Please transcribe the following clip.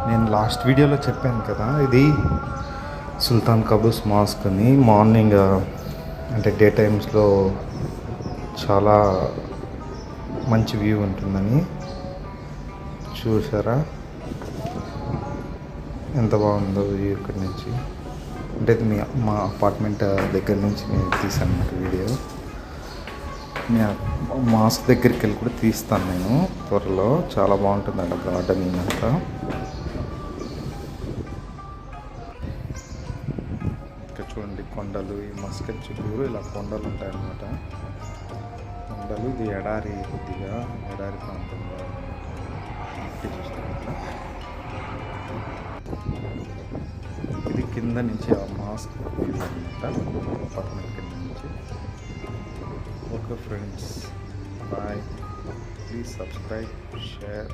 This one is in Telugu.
నేను లాస్ట్ వీడియోలో చెప్పాను కదా, ఇది సుల్తాన్ కబూస్ మాస్క్ అని. మార్నింగ్ అంటే డే టైమ్స్లో చాలా మంచి వ్యూ ఉంటుందని. చూసారా ఎంత బాగుందో వ్యూ ఇక్కడి నుంచి. అంటే ఇది మా అపార్ట్మెంట్ దగ్గర నుంచి నేను తీసాను అన్నమాట వీడియో. మాస్క్ దగ్గరికి వెళ్ళి కూడా తీస్తాను నేను త్వరలో. చాలా బాగుంటుందంట గార్డెనింగ్ అంతా. ఇక్కడ చూడండి కొండలు, ఈ మస్కట్ చుట్టూరు ఇలా కొండలు ఉంటాయన్నమాట. కొండలు, ఇది ఎడారి, కొద్దిగా ఎడారి ప్రాంతంలో చూస్తాను. ఇది కింద నుంచి ఆ మాస్క్ వ్యూ అనమాట, అపార్ట్మెంట్ కింద నుంచి. Okay friends, bye. Please subscribe, share.